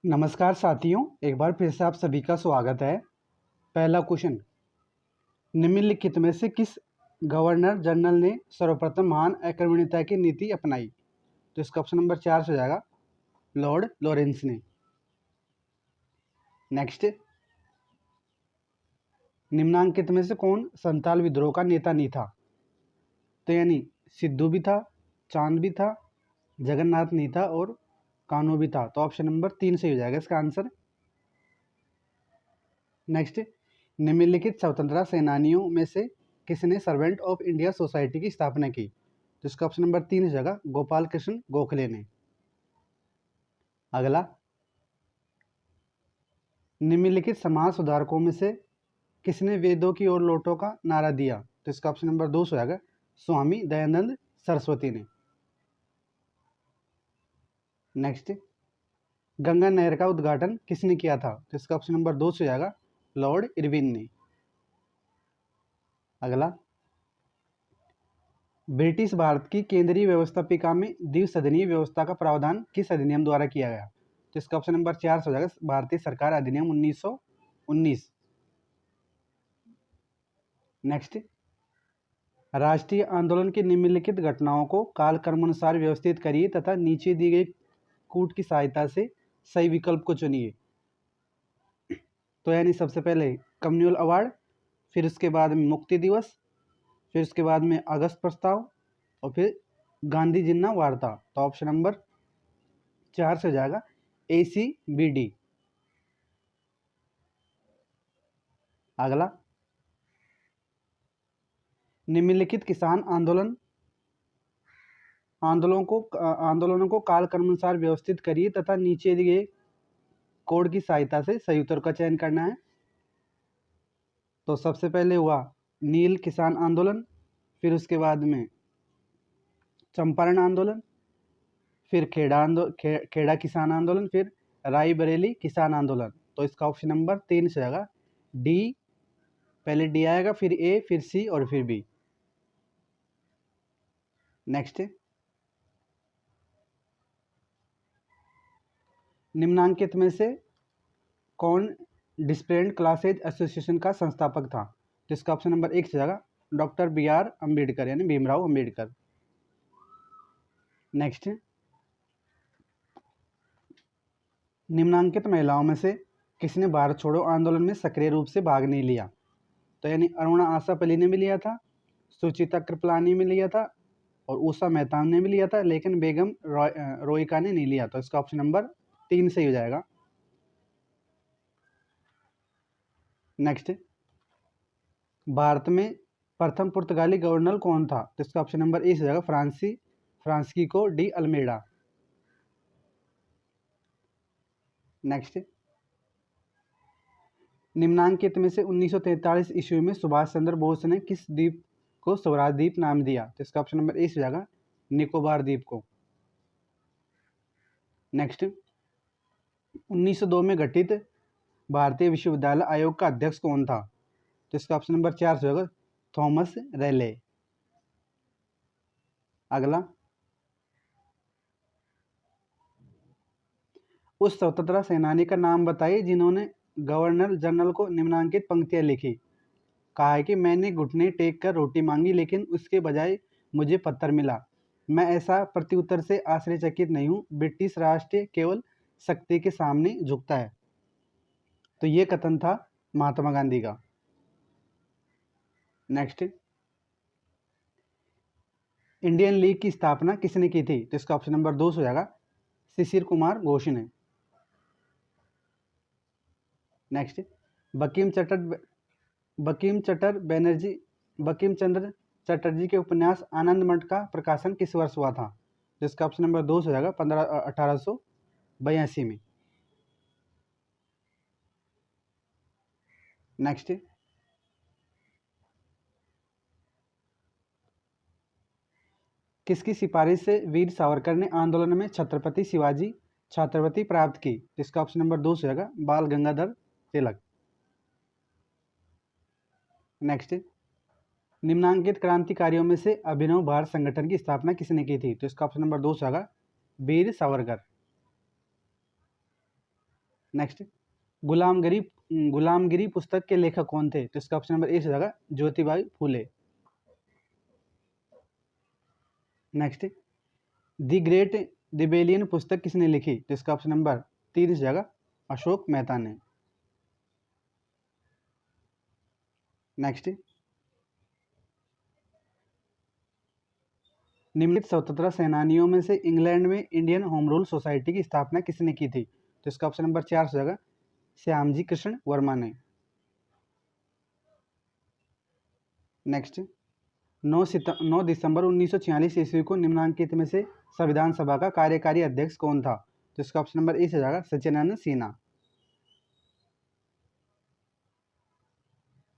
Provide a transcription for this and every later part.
नमस्कार साथियों, एक बार फिर से आप सभी का स्वागत है। पहला क्वेश्चन, निम्नलिखित में से किस गवर्नर जनरल ने सर्वप्रथम महान अक्रमणीयता की नीति अपनाई? तो इसका ऑप्शन नंबर 4 से जाएगा लॉर्ड लॉरेंस ने। नेक्स्ट, निम्नांकित में से कौन संथाल विद्रोह का नेता नहीं था? तो यानी सिद्धू भी था, चांद भी था, जगन्नाथ नहीं था और कान्हो भी था। तो ऑप्शन नंबर 3 सही हो जाएगा इसका आंसर। नेक्स्ट, निम्नलिखित स्वतंत्रता सेनानियों में से किसने सर्वेंट ऑफ इंडिया सोसाइटी की स्थापना की? तो इसका ऑप्शन नंबर 3 जगह गोपाल कृष्ण गोखले ने। अगला, निम्नलिखित समाज सुधारकों में से किसने वेदों की ओर लौटो का नारा दिया? तो इसका ऑप्शन नंबर 2 हो जाएगा स्वामी दयानंद सरस्वती ने। नेक्स्ट, गंगा नहर का उद्घाटन किसने किया था? तो इसका ऑप्शन नंबर 2 हो जाएगा लॉर्ड इरविन ने। अगला, ब्रिटिश भारत की केंद्रीय व्यवस्थापिका में द्विसदनीय व्यवस्था का प्रावधान किस अधिनियम द्वारा किया गया? तो इसका ऑप्शन नंबर 4 हो जाएगा भारतीय सरकार अधिनियम 1919। नेक्स्ट, राष्ट्रीय आंदोलन की निम्नलिखित घटनाओं को कालक्रमानुसार व्यवस्थित करिए तथा नीचे दी गई कूट की सहायता से सही विकल्प को चुनिए। तो यानी सबसे पहले कम्युनल अवार्ड, फिर उसके बाद में मुक्ति दिवस, फिर उसके बाद में अगस्त प्रस्ताव और फिर गांधी जिन्ना वार्ता। तो ऑप्शन नंबर 4 से हो जाएगा ACBD। अगला, निम्नलिखित किसान आंदोलनों को कालक्रमानुसार व्यवस्थित करिए तथा नीचे दिए कोड की सहायता से सही उत्तर का चयन करना है। तो सबसे पहले हुआ नील किसान आंदोलन, फिर उसके बाद में चंपारण आंदोलन, फिर खेड़ा किसान आंदोलन, फिर रायबरेली किसान आंदोलन। तो इसका ऑप्शन नंबर 3 से आएगा डी। पहले डी आएगा, फिर ए, फिर सी और फिर बी। नेक्स्ट, निम्नांकित में से कौन डिस्प्लेंट क्लासेज एसोसिएशन का संस्थापक था? तो इसका ऑप्शन नंबर 1 से जाएगा डॉक्टर BR अम्बेडकर यानी भीमराव अम्बेडकर। नेक्स्ट, निम्नांकित महिलाओं में से किसने भारत छोड़ो आंदोलन में सक्रिय रूप से भाग नहीं लिया? तो यानी अरुणा आशा पल्ली ने भी लिया था, सुचिता कृपलानी ने लिया था और उषा मेहता ने भी लिया था, लेकिन बेगम रोइका ने नहीं लिया। तो इसका ऑप्शन नंबर 3 सही हो जाएगा। नेक्स्ट, भारत में प्रथम पुर्तगाली गवर्नर कौन था? तो इसका ऑप्शन नंबर ए हो जाएगा फ्रांसिस्को डी अल्मेडा। नेक्स्ट, निम्नांकित में से 1943 ईस्वी में सुभाष चंद्र बोस ने किस द्वीप को स्वराज द्वीप नाम दिया? तो इसका ऑप्शन नंबर ए हो जाएगा निकोबार द्वीप को। नेक्स्ट, 1902 में गठित भारतीय विश्वविद्यालय आयोग का अध्यक्ष कौन था? तो इसका ऑप्शन नंबर 4 हो जाएगा थॉमस रेले। अगला, उस स्वतंत्रता सेनानी का नाम बताइए जिन्होंने गवर्नर जनरल को निम्नांकित पंक्तियां लिखी। कहा है कि मैंने घुटने टेक कर रोटी मांगी लेकिन उसके बजाय मुझे पत्थर मिला। मैं ऐसा प्रत्युत्तर से आश्चर्यचकित नहीं हूँ। ब्रिटिश राष्ट्र केवल शक्ति के सामने झुकता है। तो ये कथन था महात्मा गांधी का। नेक्स्ट, इंडियन लीग की स्थापना किसने की थी? तो इसका ऑप्शन नंबर 2 हो जाएगा शिशिर कुमार घोष ने। नेक्स्ट, बंकिम चंद्र चटर्जी के उपन्यास आनंद मठ का प्रकाशन किस वर्ष हुआ था? जिसका ऑप्शन नंबर 2 हो जाएगा 1882 में। नेक्स्ट, किसकी सिफारिश से वीर सावरकर ने आंदोलन में छत्रपति शिवाजी छात्रवृत्ति प्राप्त की? जिसका ऑप्शन नंबर 2 हो जाएगा बाल गंगाधर तिलक। नेक्स्ट, निम्नांकित क्रांतिकारियों में से अभिनव भारत संगठन की स्थापना किसने की थी? तो इसका ऑप्शन नंबर 2 हो जाएगा वीर सावरकर। नेक्स्ट, गुलामगिरी पुस्तक के लेखक कौन थे? तो इसका ऑप्शन नंबर ए से जाएगा ज्योतिबाई फूले। नेक्स्ट, दी ग्रेट रिबेलियन पुस्तक किसने लिखी? तो इसका ऑप्शन नंबर 3 से जाएगा अशोक मेहता ने। नेक्स्ट, निम्नलिखित स्वतंत्रता सेनानियों में से इंग्लैंड में इंडियन होम रूल सोसाइटी की स्थापना किसने की थी? तो इसका ऑप्शन नंबर 4 से जाएगा श्यामजी कृष्ण वर्मा ने। नेक्स्ट, 9 दिसंबर 1946 ईस्वी को निम्नांकित में से संविधान सभा का कार्यकारी अध्यक्ष कौन था? तो इसका ऑप्शन नंबर ए से जाएगा सच्चिदानंद सिन्हा।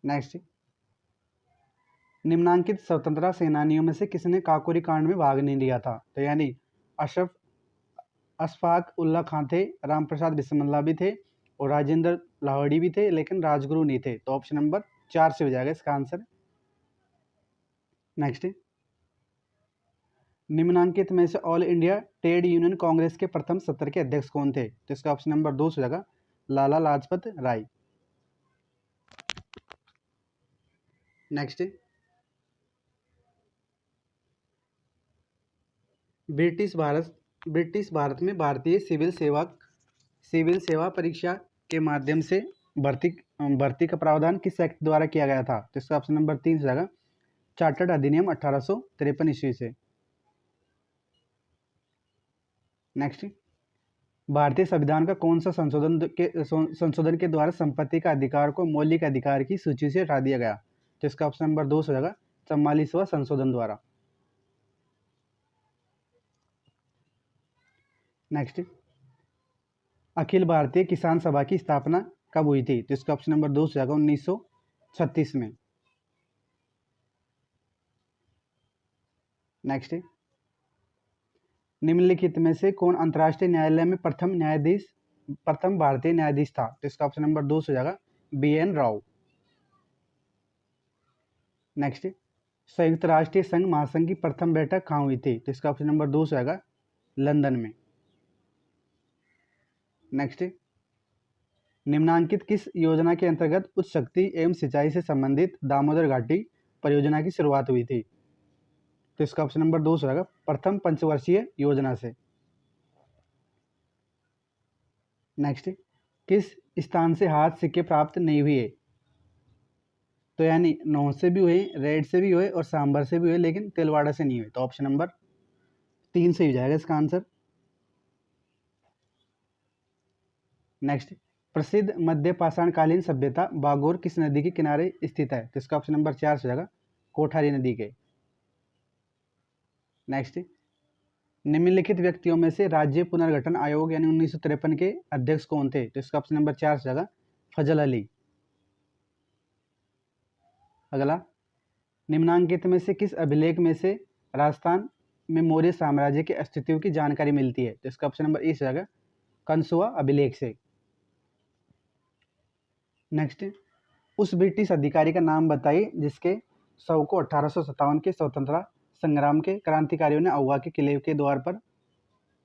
नेक्स्ट, निम्नांकित स्वतंत्रता सेनानियों में से किसने काकोरी कांड में भाग नहीं लिया था? तो यानी अशफाक उल्ला खां थे, रामप्रसाद बिस्मिल्ला भी थे और राजेंद्र लाहौड़ी भी थे, लेकिन राजगुरु नहीं थे। तो ऑप्शन नंबर 4 से हो जाएगा इसका आंसर। नेक्स्ट, निम्नांकित में से all India trade union Congress के प्रथम सत्र के अध्यक्ष कौन थे? तो इसका ऑप्शन नंबर 2 से हो जाएगा लाला लाजपत राय। नेक्स्ट, ब्रिटिश भारत में भारतीय सिविल सेवा परीक्षा के माध्यम से भर्ती का प्रावधान किस एक्ट द्वारा किया गया था? तो इसका ऑप्शन नंबर 3 से जाएगा चार्टर्ड अधिनियम 1853 ईस्वी से। नेक्स्ट, भारतीय संविधान का कौन सा संशोधन के द्वारा संपत्ति का अधिकार को मौलिक अधिकार की सूची से हटा दिया गया? तो इसका ऑप्शन नंबर 2 हो जाएगा 44वां संशोधन द्वारा। नेक्स्ट, अखिल भारतीय किसान सभा की स्थापना कब हुई थी? तो इसका ऑप्शन नंबर 2 से जाएगा 1936 में। नेक्स्ट, निम्नलिखित में से कौन अंतर्राष्ट्रीय न्यायालय में प्रथम भारतीय न्यायाधीश था? तो इसका ऑप्शन नंबर 2 से जाएगा BN राव। नेक्स्ट, संयुक्त राष्ट्रीय संघ महासंघ की प्रथम बैठक कहाँ हुई थी? तो इसका ऑप्शन नंबर 2 से आएगा लंदन में। नेक्स्ट, निम्नांकित किस योजना के अंतर्गत उच्च शक्ति एवं सिंचाई से संबंधित दामोदर घाटी परियोजना की शुरुआत हुई थी? तो इसका ऑप्शन नंबर 2 से आएगा प्रथम पंचवर्षीय योजना से। नेक्स्ट, किस स्थान से हाथ सिक्के प्राप्त नहीं हुए? तो यानी नौ से भी हुए, रेड से भी हुए और सांबर से भी हुए, लेकिन तिलवाड़ा से नहीं हुए। तो ऑप्शन नंबर 3 से ही जाएगा इसका आंसर। नेक्स्ट, प्रसिद्ध मध्य पाषाणकालीन सभ्यता बागोर किस नदी के किनारे स्थित है? तो इसका ऑप्शन नंबर 4 से जाएगा कोठारी नदी के। नेक्स्ट, निम्नलिखित व्यक्तियों में से राज्य पुनर्गठन आयोग यानी 1953 के अध्यक्ष कौन थे? तो इसका ऑप्शन नंबर 4 से जाएगा फजल अली। अगला, निम्नांकित में से किस अभिलेख में से राजस्थान में मौर्य साम्राज्य के अस्तित्व की जानकारी मिलती है? तो इसका ऑप्शन नंबर ए से जाएगा कंसुआ अभिलेख से। नेक्स्ट, उस ब्रिटिश अधिकारी का नाम बताइए जिसके शव को 1857 के स्वतंत्रता संग्राम के क्रांतिकारियों ने अहुआ के किले के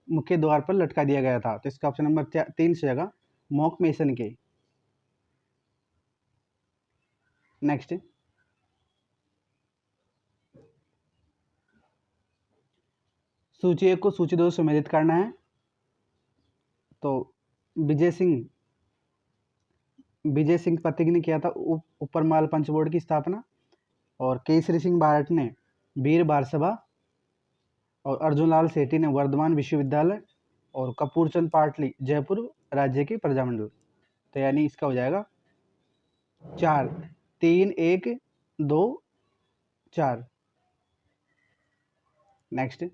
मुख्य द्वार पर लटका दिया गया था। तो इसका ऑप्शन नंबर 3 से जाएगा मॉक मेसन के। नेक्स्ट, सूची 1 को सूची 2 से सुमेलित करना है। तो विजय सिंह पथिक ने किया था ऊपरमाल पंच बोर्ड की स्थापना, और केसरी सिंह बारट ने वीर बारसभा, और अर्जुन लाल सेठी ने वर्धमान विश्वविद्यालय, और कपूरचंद पाटली जयपुर राज्य के प्रजामंडल। तो यानी इसका हो जाएगा 4 3 1 2 4। नेक्स्ट,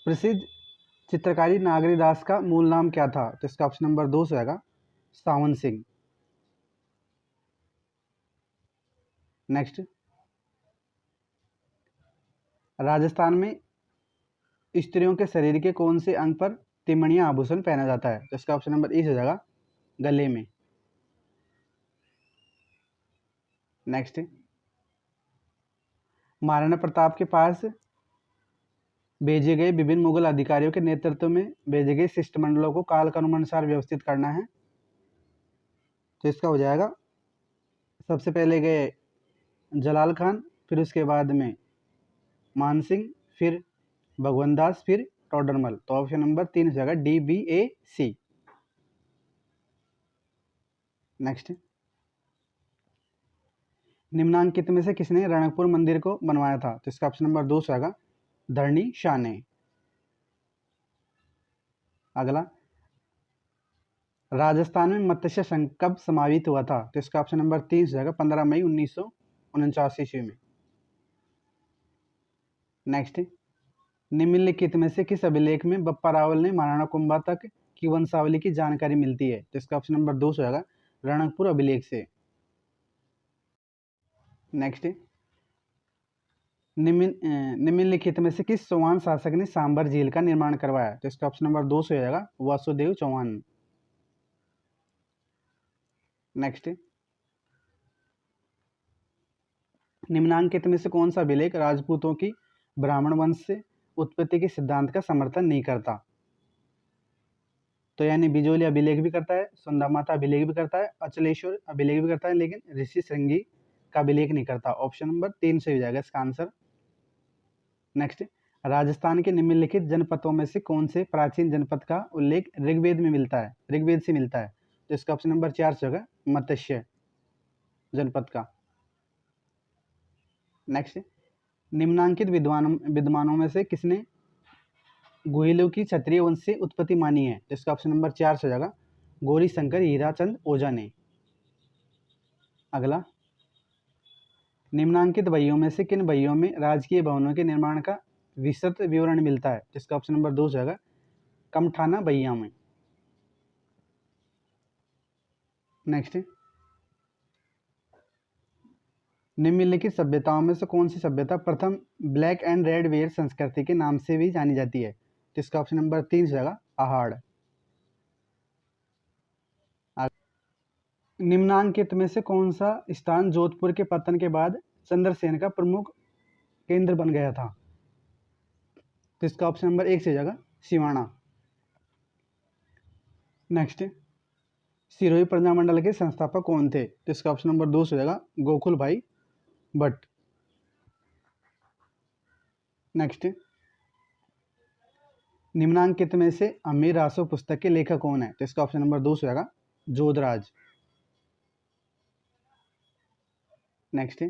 प्रसिद्ध चित्रकारी नागरी दास का मूल नाम क्या था? तो इसका ऑप्शन नंबर 2 से आएगा सावन सिंह। नेक्स्ट, राजस्थान में स्त्रियों के शरीर के कौन से अंग पर तिमणिया आभूषण पहना जाता है? तो इसका ऑप्शन नंबर ए से जाएगा गले में। नेक्स्ट, महाराणा प्रताप के पास भेजे गए विभिन्न मुगल अधिकारियों के नेतृत्व में भेजे गए शिष्टमंडलों को कालक्रम अनुसार व्यवस्थित करना है। तो इसका हो जाएगा, सबसे पहले गए जलाल खान, फिर उसके बाद में मान सिंह, फिर भगवंत दास, फिर टोडरमल। तो ऑप्शन नंबर 3 हो जाएगा DBAC। नेक्स्ट, निम्नांकित में से किसने रणकपुर मंदिर को बनवाया था? तो इसका ऑप्शन नंबर 2 हो जाएगा धरणी शाह ने। अगला, राजस्थान में मत्स्य संघ कब समावित हुआ था? तो इसका ऑप्शन नंबर 3 हो जाएगा 15 मई 1949 ईस्वी में। नेक्स्ट, निम्नलिखित में से किस अभिलेख में बप्पा रावल ने महाराणा कुंभा तक की वंशावली की जानकारी मिलती है? तो इसका ऑप्शन नंबर 2 हो जाएगा रणकपुर अभिलेख से। नेक्स्ट, निम्नलिखित में से किस चौहान शासक ने सांबर झील का निर्माण करवाया? तो इसका ऑप्शन नंबर 2 हो जाएगा वासुदेव चौहान। नेक्स्ट, निम्नांकित में से कौन सा अभिलेख राजपूतों की ब्राह्मण वंश से उत्पत्ति के सिद्धांत का समर्थन नहीं करता? तो यानी बिजोली अभिलेख भी करता है, सुंदा माता अभिलेख भी करता है, अचलेश्वर अभिलेख भी करता है, लेकिन ऋषि श्रृंगी का अभिलेख नहीं करता। ऑप्शन नंबर 3 से हो जाएगा इसका आंसर। नेक्स्ट, राजस्थान के निम्नलिखित जनपदों में से कौन से प्राचीन जनपद का उल्लेख ऋग्वेद में मिलता है, ऋग्वेद से मिलता है? तो इसका ऑप्शन नंबर 4 से होगा मत्स्य जनपद का। नेक्स्ट, निम्नांकित विद्वानों में से किसने गोहिलों की क्षत्रिय वंश से उत्पत्ति मानी है? तो इसका ऑप्शन नंबर 4 से हो जाएगा गौरी शंकर हीराचंद ओझा ने। अगला, निम्नांकित भइयों में से किन भइयों में राजकीय भवनों के निर्माण का विस्तृत विवरण मिलता है? जिसका ऑप्शन नंबर 2 हो जाएगा कमठाना भइया में। नेक्स्ट, निम्नलिखित सभ्यताओं में से कौन सी सभ्यता प्रथम ब्लैक एंड रेड वेयर संस्कृति के नाम से भी जानी जाती है? तो इसका ऑप्शन नंबर 3 हो जाएगा आहड़। निम्नांकित में से कौन सा स्थान जोधपुर के पतन के बाद चंद्रसेन का प्रमुख केंद्र बन गया था? तो इसका ऑप्शन नंबर 1 से जाएगा सिवाना। नेक्स्ट, सिरोही प्रजामंडल के संस्थापक कौन थे? तो इसका ऑप्शन नंबर 2 से जाएगा गोकुल भाई भट्ट। नेक्स्ट, निम्नांकित में से अमीर रासो पुस्तक के लेखक कौन है? तो इसका ऑप्शन नंबर 2 से जाएगा जोधराज। नेक्स्ट,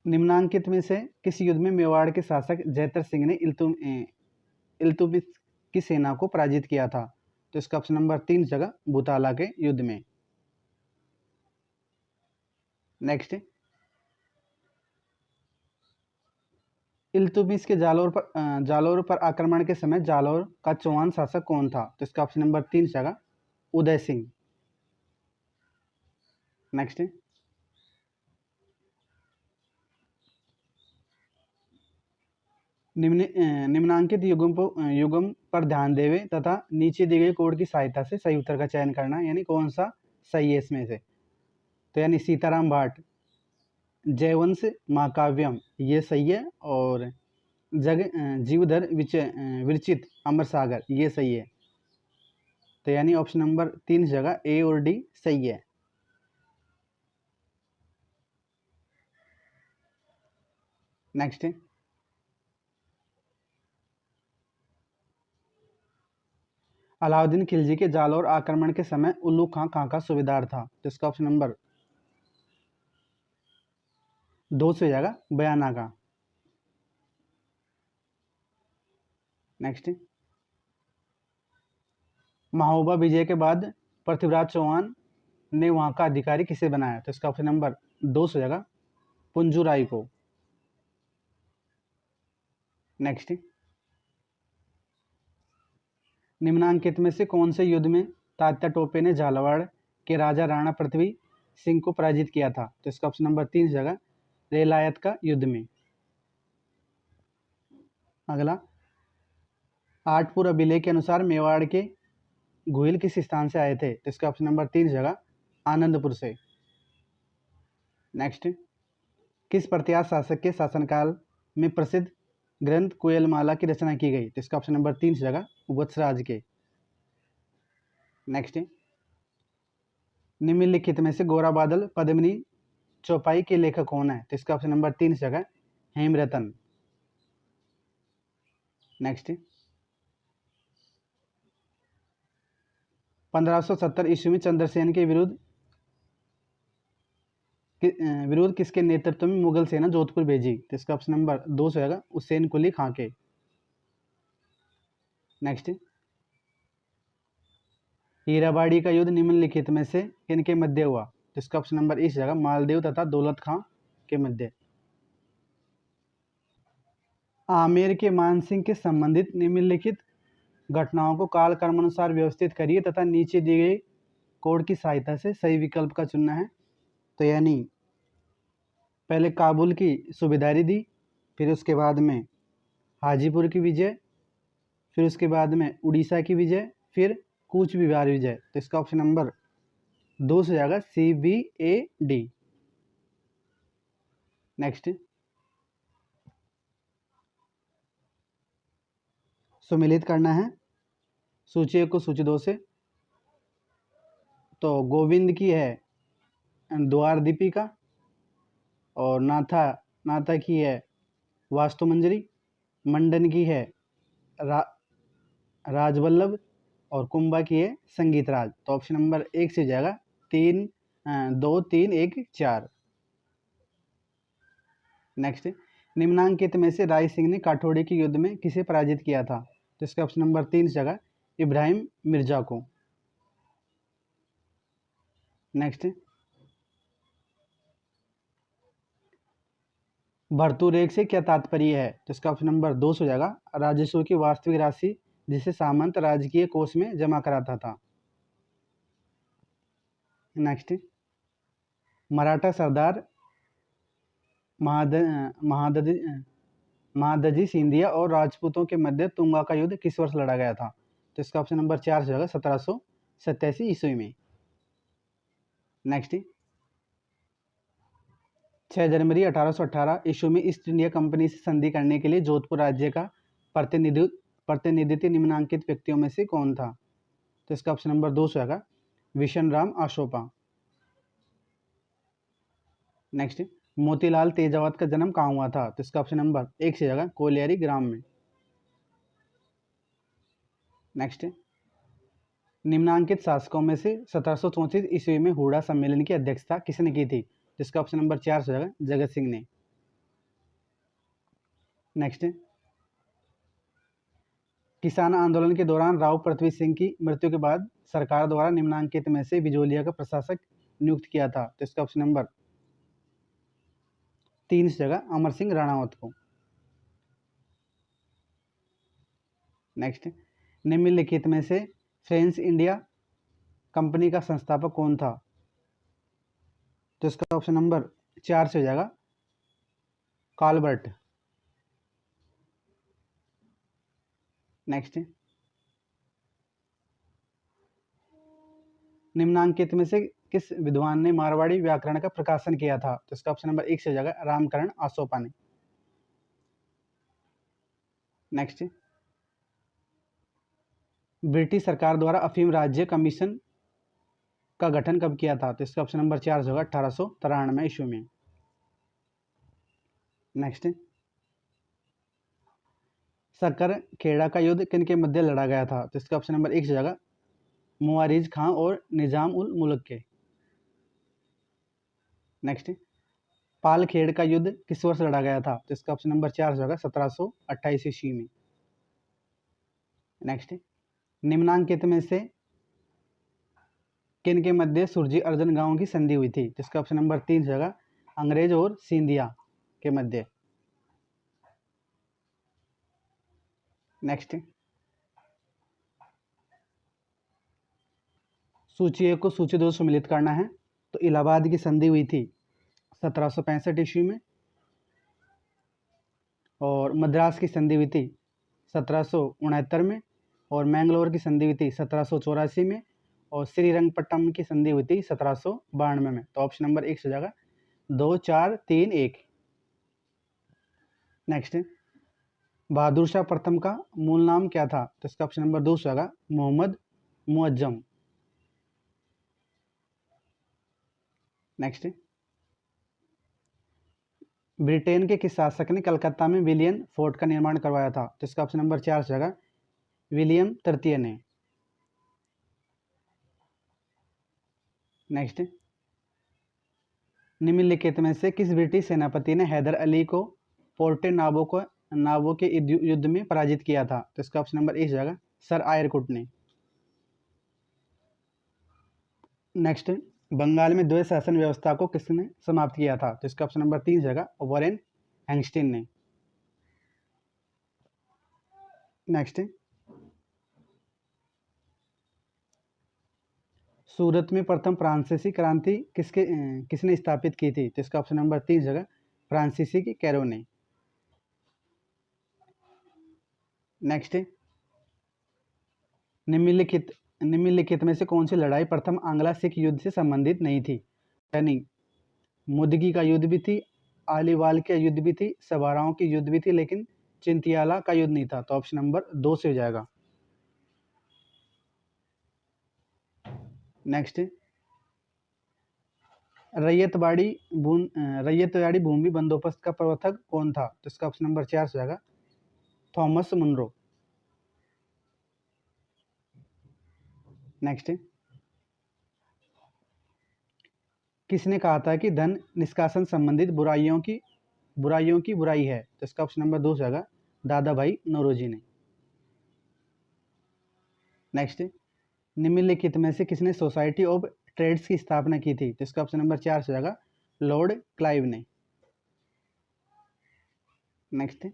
निम्नांकित में से किस युद्ध में मेवाड़ के शासक जयतर सिंह ने इल्तुमिश की सेना को पराजित किया था? तो इसका ऑप्शन नंबर 3 जगह भूताला के युद्ध में। नेक्स्ट, इल्तुमिश के जालौर पर आक्रमण के समय जालौर का चौहान शासक कौन था? तो इसका ऑप्शन नंबर 3 जगह उदय सिंह। नेक्स्ट, निम्नांकित युगम पर ध्यान देवे तथा नीचे दिए गए कोड की सहायता से सही उत्तर का चयन करना, यानी कौन सा सही है इसमें से? तो यानी सीताराम भाट जयवंश महाकाव्यम ये सही है, और जीवधर विरचित अमर सागर ये सही है। तो यानी ऑप्शन नंबर 3 जगह ए और डी सही है। नेक्स्ट, अलाउद्दीन खिलजी के जालौर आक्रमण के समय उल्लू खां कहाँ का सूबेदार था? तो इसका ऑप्शन नंबर 2 से हो जाएगा बयाना का। नेक्स्ट, महोबा विजय के बाद पृथ्वीराज चौहान ने वहां का अधिकारी किसे बनाया? तो इसका ऑप्शन नंबर 2 से हो जाएगा पुंजूराई को। नेक्स्ट, निम्नांकित में से कौन से युद्ध में तात्या टोपे ने झालावाड़ के राजा राणा पृथ्वी सिंह को पराजित किया था? तो इसका ऑप्शन नंबर 3 से जाएगा रेलायत का युद्ध में। अगला, आठपुर अभिलेख के अनुसार मेवाड़ के गोहिल किस स्थान से आए थे? तो इसका ऑप्शन नंबर 3 जगह आनंदपुर से। नेक्स्ट, किस प्रत्याश शासक के शासनकाल में प्रसिद्ध ग्रंथ कोयलमाला की रचना की गई? तो इसका ऑप्शन नंबर 3 से जगह वत्सराज के। नेक्स्ट, निम्नलिखित में से गोरा बादल पद्मिनी चौपाई के लेखक कौन है? तो इसका ऑप्शन नंबर 3 से जगह हेमरतन। नेक्स्ट, 1570 ईस्वी में चंद्रसेन के विरुद्ध किसके नेतृत्व में मुगल सेना जोधपुर भेजी? तो इसका ऑप्शन नंबर 2 से होगा हुसैन कुली खां के। नेक्स्ट, हीराबाड़ी का युद्ध निम्नलिखित में से किनके मध्य हुआ? तो इसका ऑप्शन नंबर इस जगह मालदेव तथा दौलत खां के मध्य। आमेर के मानसिंह के संबंधित निम्नलिखित घटनाओं को काल क्रमानुसार व्यवस्थित करिए तथा नीचे दिए गए कोड की सहायता से सही विकल्प का चुनना है। तो यानी पहले काबुल की सूबेदारी दी, फिर उसके बाद में हाजीपुर की विजय, फिर उसके बाद में उड़ीसा की विजय, फिर कूच बिहार विजय। तो इसका ऑप्शन नंबर 2 से जाएगा CBAD। नेक्स्ट, सुमिलित करना है सूची 1 को सूची 2 से। तो गोविंद की है द्वार दीपिका, और नाथा की है वास्तु मंजरी, मंडन की है राजवल्लभ, और कुंभा की है संगीत राज। तो ऑप्शन नंबर 1 से जाएगा 2 3 1 4। नेक्स्ट, निम्नांकित में से राय सिंह ने काठोड़ी के युद्ध में किसे पराजित किया था? तो इसका ऑप्शन नंबर 3 से जाएगा इब्राहिम मिर्जा को। नेक्स्ट, भर्तुरेख से क्या तात्पर्य है? तो इसका ऑप्शन नंबर 2 से जाएगा राजस्व की वास्तविक राशि जिसे सामंत राजकीय कोष में जमा कराता था। नेक्स्ट, मराठा सरदार महादजी सिंधिया और राजपूतों के मध्य तुंगा का युद्ध किस वर्ष लड़ा गया था? तो इसका ऑप्शन नंबर 4 से जाएगा 1787 ईस्वी में। नेक्स्ट, 6 जनवरी 1818 ईस्वी में ईस्ट इंडिया कंपनी से संधि करने के लिए जोधपुर राज्य का प्रतिनिधित्व निम्नांकित व्यक्तियों में से कौन था? तो इसका ऑप्शन नंबर 2 से आएगा विशन राम अशोका। नेक्स्ट, मोतीलाल तेजावत का जन्म कहाँ हुआ था? तो इसका ऑप्शन नंबर 1 से आएगा कोलियारी ग्राम में। नेक्स्ट, निम्नांकित शासकों में से 1734 ईस्वी में हुड़ा सम्मेलन की अध्यक्षता किसने की थी? जिसका ऑप्शन नंबर 4 से जाएगा जगत सिंह ने। नेक्स्ट, किसान आंदोलन के दौरान राव पृथ्वी सिंह की मृत्यु के बाद सरकार द्वारा निम्नांकित में से बिजोलिया का प्रशासक नियुक्त किया था। तो इसका ऑप्शन नंबर 3 से जगह अमर सिंह राणावत को। नेक्स्ट, निम्नलिखित में से फ्रेंच इंडिया कंपनी का संस्थापक कौन था? तो इसका ऑप्शन नंबर 4 से हो जाएगा काल्बर्ट। नेक्स्ट, निम्नांकित में से किस विद्वान ने मारवाड़ी व्याकरण का प्रकाशन किया था? तो इसका ऑप्शन नंबर 1 से हो जाएगा रामकरण आसोपा ने। नेक्स्ट, ब्रिटिश सरकार द्वारा अफीम राज्य कमीशन का गठन कब किया था? तो इसका ऑप्शन नंबर 4 से होगा 1893 ईस्वी में। नेक्स्ट, सक्कर खेड़ा का युद्ध किन के मध्य लड़ा गया था? तो इसका ऑप्शन नंबर 1 से जाएगा मुआरिज खां और निजाम उल मुल्क के। नेक्स्ट, पालखेड़ का युद्ध किस वर्ष लड़ा गया था? तो इसका ऑप्शन नंबर 4 से होगा 1728 ईस्वी में। नेक्स्ट, निम्नांकित में से किन के मध्य सुरजी अर्जन गांव की संधि हुई थी? जिसका ऑप्शन नंबर 3 से होगा अंग्रेज और सिंधिया के मध्य। नेक्स्ट, सूची 1 को सूची 2 से मिलित करना है। तो इलाहाबाद की संधि हुई थी 1765 ईस्वी में, और मद्रास की संधि हुई थी 1769 में, और मैंगलोर की संधि हुई थी 1784 में, और श्रीरंगपट्टम की संधि हुई थी 1792 में। तो ऑप्शन नंबर 1 से जाएगा 2 4 3 1। नेक्स्ट, बहादुर शाह प्रथम का मूल नाम क्या था? तो इसका ऑप्शन नंबर 2 होगा मोहम्मद मुअज्जम। नेक्स्ट, ब्रिटेन के किस शासक ने कलकत्ता में विलियम फोर्ट का निर्माण करवाया था? तो इसका ऑप्शन नंबर 4 होगा विलियम तृतीय ने। नेक्स्ट, निम्नलिखित में से किस ब्रिटिश सेनापति ने हैदर अली को पोर्टे नाबो के युद्ध में पराजित किया था? तो इसका ऑप्शन नंबर 1 जाएगा सर आयरकुट ने। नेक्स्ट, बंगाल में द्वैध शासन व्यवस्था को किसने समाप्त किया था? तो इसका ऑप्शन नंबर 3 जाएगा वॉरेन हेस्टिंग्स ने। नेक्स्ट, सूरत में प्रथम फ्रांसीसी क्रांति किसने स्थापित की थी? तो इसका ऑप्शन नंबर 3 जगह फ्रांसीसी की कैरो ने। नेक्स्ट, निम्नलिखित में से कौन सी लड़ाई प्रथम आंग्ला सिख युद्ध से संबंधित नहीं थी? यानी मुदगी का युद्ध भी थी, आलीवाल का युद्ध भी थी, सवाराओं की युद्ध भी थी, लेकिन चिंतियाला का युद्ध नहीं था। तो ऑप्शन नंबर 2 से हो जाएगा। नेक्स्ट, रैयतवाड़ी भूमि बंदोबस्त का प्रवर्तक कौन था? तो इसका ऑप्शन नंबर 4 से जाएगा थॉमस मुनरो। नेक्स्ट, किसने कहा था कि धन निष्कासन संबंधित बुराइयों की बुराई है? तो इसका ऑप्शन नंबर 2 से जाएगा दादा भाई नौरोजी ने। नेक्स्ट, निम्नलिखित में से किसने सोसाइटी ऑफ ट्रेड्स की स्थापना की थी? तो इसका ऑप्शन नंबर 4 से जाएगा लॉर्ड क्लाइव ने। नेक्स्ट,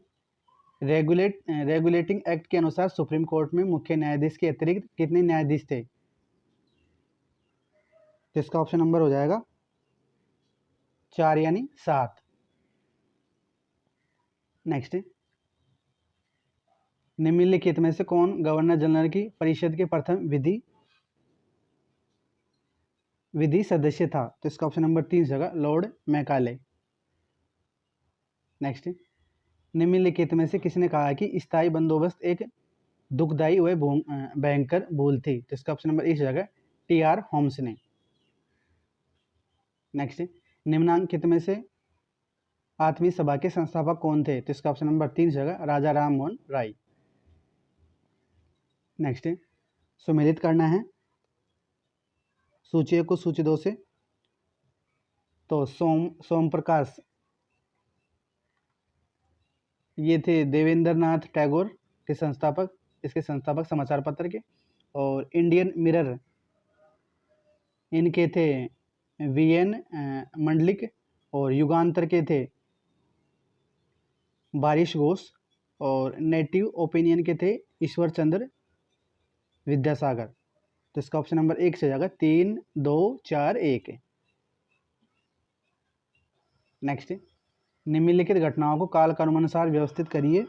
रेगुलेटिंग एक्ट के अनुसार सुप्रीम कोर्ट में मुख्य न्यायाधीश के अतिरिक्त कितने न्यायाधीश थे? तो इसका ऑप्शन नंबर हो जाएगा 4 यानी 7। नेक्स्ट, निम्नलिखित में से कौन गवर्नर जनरल की परिषद के प्रथम विधि सदस्य था? तो इसका ऑप्शन नंबर 3 जगह लॉर्ड मैकाले। नेक्स्ट, निम्नलिखित में से किसने कहा कि स्थायी बंदोबस्त एक दुखदायी व भयंकर भूल थी? तो इसका ऑप्शन नंबर 1 जगह टी.आर. होम्स ने। नेक्स्ट, निम्नांकित में से आठवीं सभा के संस्थापक कौन थे? तो इसका ऑप्शन नंबर 3 जगह राजा राम मोहन राय। नेक्स्ट, सुमेलित करना है सूची को सूची 2 से। तो सोम प्रकाश ये थे देवेंद्र नाथ टैगोर के संस्थापक, इसके संस्थापक समाचार पत्र के। और इंडियन मिरर इनके थे वी.एन. मंडलिक। और युगांतर के थे बारिश घोष। और नेटिव ओपिनियन के थे ईश्वर चंद्र विद्यासागर। तो इसका ऑप्शन नंबर 1 से जाएगा 3, 2, 4, 1। नेक्स्ट, निम्नलिखित घटनाओं को कालक्रमानुसार व्यवस्थित करिए।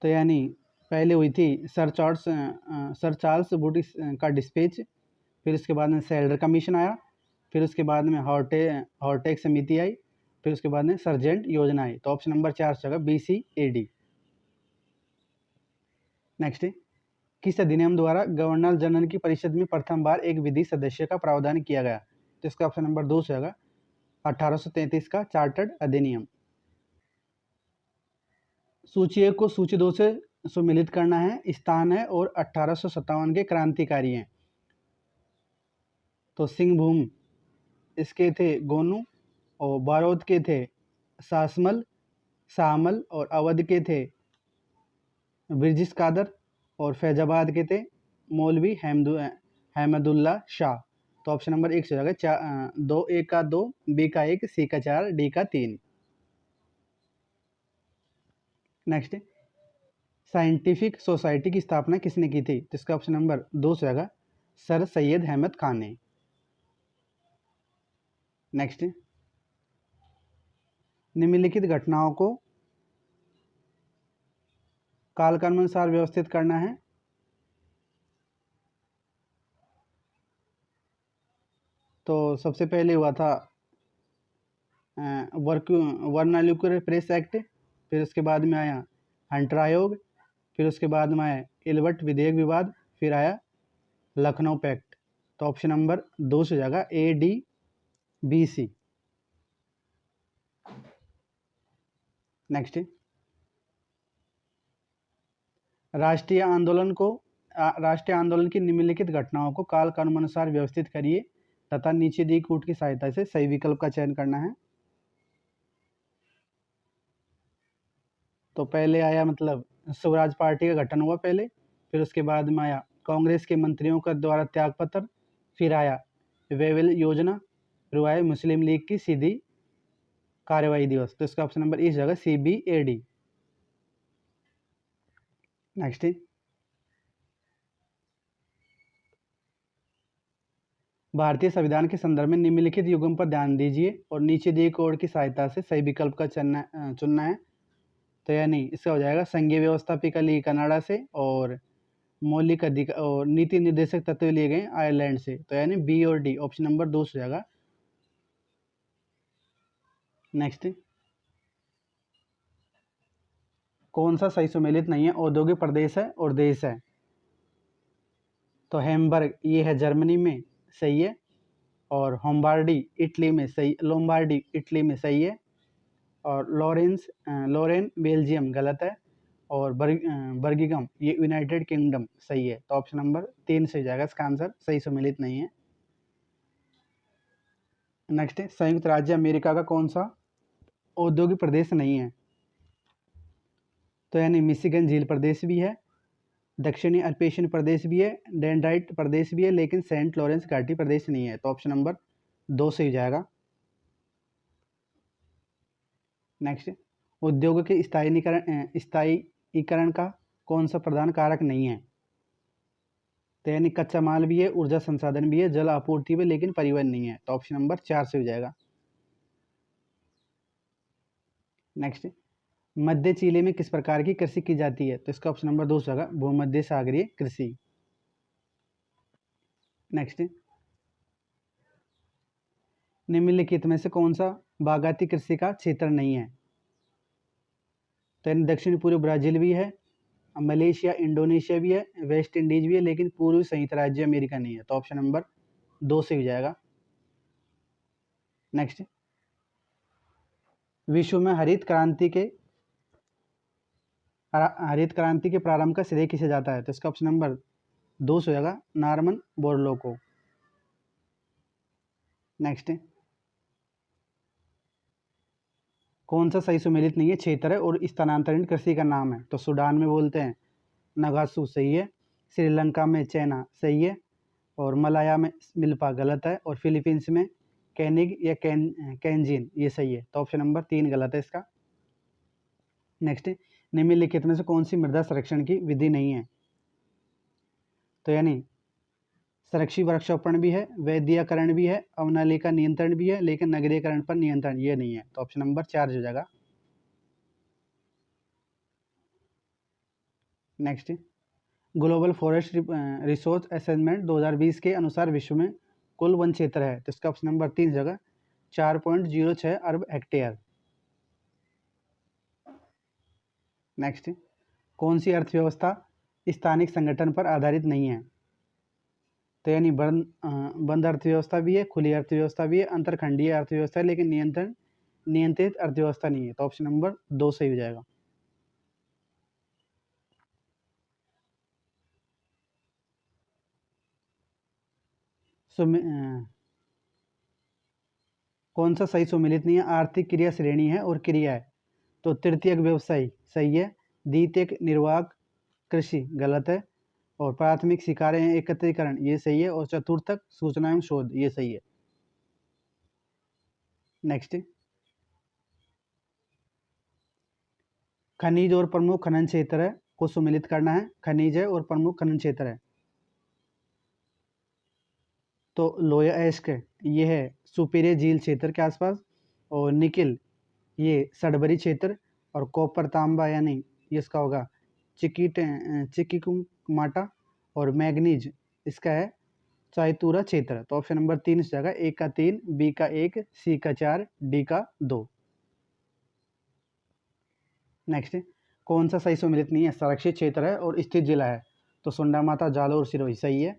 तो यानी पहले हुई थी सर चार्ल्स वुड का डिस्पैच, फिर उसके बाद में सेल्डर कमीशन आया, फिर उसके बाद में हॉर्टेक समिति आई, फिर उसके बाद में सर्जेंट योजना आई। तो ऑप्शन नंबर 4 से होगा BC-AD। नेक्स्ट, किस अधिनियम द्वारा गवर्नर जनरल की परिषद में प्रथम बार एक विधि सदस्य का प्रावधान किया गया? तो इसका ऑप्शन नंबर 2 से होगा 1833 का चार्टर्ड अधिनियम। सूची 1 को सूची 2 से सुमिलित करना है। स्थान है और 1857 के क्रांतिकारी हैं। तो सिंहभूम इसके थे गोनू, और बारोद के थे शामल, और अवध के थे ब्रिजिश कादर, और फैजाबाद के थे मौलवी अहमदुल्ला शाह। तो ऑप्शन नंबर 1 से जाएगा 2, A का 2, B का 1, C का 4, D का 3। नेक्स्ट, साइंटिफिक सोसाइटी की स्थापना किसने की थी? तो इसका ऑप्शन नंबर 2 से जाएगा सर सैयद अहमद खान ने। नेक्स्ट, निम्नलिखित घटनाओं को कालक्रमानुसार व्यवस्थित करना है। तो सबसे पहले हुआ था वर्क वर्नाल्यूकर प्रेस एक्ट, फिर उसके बाद में आया हंटर आयोग, फिर उसके बाद में आया एल्बर्ट विधेयक विवाद, फिर आया लखनऊ पैक्ट। तो ऑप्शन नंबर 2 से जाएगा ADBC। नेक्स्ट, राष्ट्रीय आंदोलन की निम्नलिखित घटनाओं को कालक्रमानुसार व्यवस्थित करिए तथा नीचे दी कूट की सहायता से सही विकल्प का चयन करना है। तो पहले आया मतलब स्वराज पार्टी का गठन हुआ पहले, फिर उसके बाद में आया कांग्रेस के मंत्रियों का द्वारा त्यागपत्र, फिर आया वेवेल योजना, फिर आया मुस्लिम लीग की सीधी कार्यवाही दिवस। तो इसका ऑप्शन नंबर इस जगह CBAD। नेक्स्ट, भारतीय संविधान के संदर्भ में निम्नलिखित युग्म पर ध्यान दीजिए और नीचे दिए कोड की सहायता से सही विकल्प का चुनना है। तो यानी इसका हो जाएगा संघीय व्यवस्थापिका ली कनाडा से और मौलिक अधिकार और नीति निर्देशक तत्व लिए गए आयरलैंड से। तो यानी B और D, ऑप्शन नंबर 2 हो जाएगा। नेक्स्ट, कौन सा सही सुमेलित नहीं है? औद्योगिक प्रदेश है और देश है। तो हैम्बर्ग ये है जर्मनी में, सही है। और होम्बार्डी इटली में सही, लोम्बार्डी इटली में सही है। और लोरेन बेल्जियम गलत है। और बर्गिंघम ये यूनाइटेड किंगडम सही है। तो ऑप्शन नंबर 3 से जाएगा इसका आंसर, सही सुमेलित नहीं है। नेक्स्ट, संयुक्त राज्य अमेरिका का कौन सा औद्योगिक प्रदेश नहीं है? तो यानी मिशिगन झील प्रदेश भी है, दक्षिणी अल्पेशियन प्रदेश भी है, डेंड्राइट प्रदेश भी है, लेकिन सेंट लॉरेंस घाटी प्रदेश नहीं है। तो ऑप्शन नंबर 2 से ही जाएगा। नेक्स्ट, उद्योग के स्थायीकरण का कौन सा प्रधान कारक नहीं है? तो यानी कच्चा माल भी है, ऊर्जा संसाधन भी है, जल आपूर्ति भी, लेकिन परिवहन नहीं है। तो ऑप्शन नंबर 4 से हो जाएगा। नेक्स्ट, मध्य चिली में किस प्रकार की कृषि की जाती है? तो इसका ऑप्शन नंबर 2 होगा भूमध्य सागरीय कृषि। नेक्स्ट, निम्नलिखित में से कौन सा बागायती कृषि का क्षेत्र नहीं है? तो दक्षिण पूर्व ब्राजील भी है, मलेशिया इंडोनेशिया भी है, वेस्ट इंडीज भी है, लेकिन पूर्वी संयुक्त राज्य अमेरिका नहीं है। तो ऑप्शन नंबर 2 से हो जाएगा। नेक्स्ट, विश्व में हरित क्रांति के प्रारंभ का श्रेय किसे जाता है? तो इसका ऑप्शन नंबर 2 से हो जाएगा नॉर्मन बोरलो को। नेक्स्ट, कौन सा सही सुमेलित नहीं है क्षेत्र है और स्थानांतरित कृषि का नाम है? तो सूडान में बोलते हैं नगासू सही है, श्रीलंका में चैना सही है, और मलाया में मिल्पा गलत है, और फिलीपींस में कैनिग या कैंजिन ये सही है। तो ऑप्शन नंबर 3 गलत है इसका। नेक्स्ट, निम्नलिखित में से कौन सी मृदा संरक्षण की विधि नहीं है? तो यानी संरक्षित वृक्षारोपण भी है, वैद्यीकरण भी है, अवनालिका नियंत्रण भी है, लेकिन नगरीकरण पर नियंत्रण ये नहीं है। तो ऑप्शन नंबर 4 हो जाएगा। Next, global forest resource assessment 2020 के अनुसार विश्व में कुल वन क्षेत्र है। तो इसका ऑप्शन नंबर 3 जगह 4.06 अरब हेक्टेयर। नेक्स्ट, कौन सी अर्थव्यवस्था स्थानिक संगठन पर आधारित नहीं है? तो यानी बंद अर्थव्यवस्था भी है, खुली अर्थव्यवस्था भी है, अंतरखंडीय अर्थव्यवस्था है, लेकिन नियंत्रित अर्थव्यवस्था नहीं है। तो ऑप्शन नंबर 2 सही हो जाएगा। कौन सा सही सुमेलित नहीं है? आर्थिक क्रिया श्रेणी है और क्रिया है। तो तृतीयक व्यवसायी सही है, द्वितीयक निर्वाह कृषि गलत है, और प्राथमिक शिकार एकत्रीकरण ये सही है, और चतुर्थक सूचना एवं शोध ये सही है। नेक्स्ट, खनिज और प्रमुख खनन क्षेत्र है को सुमेलित करना है। खनिज है और प्रमुख खनन क्षेत्र है। तो लोया एस्क ये है सुपीरियर झील क्षेत्र के आसपास, और निकिल ये सडबरी क्षेत्र, और कॉपर तांबा यानी ये इसका होगा चिकिकुमाटा, और मैग्नीज इसका है चाईतुरा क्षेत्र। तो ऑप्शन नंबर 3 इस जगह, ए का 3, बी का 1, सी का 4, डी का 2। नेक्स्ट, कौन सा सही सम्मिलित नहीं है? संरक्षित क्षेत्र है और स्थित जिला है। तो सुंडा माता जालोर सिरोही सही है।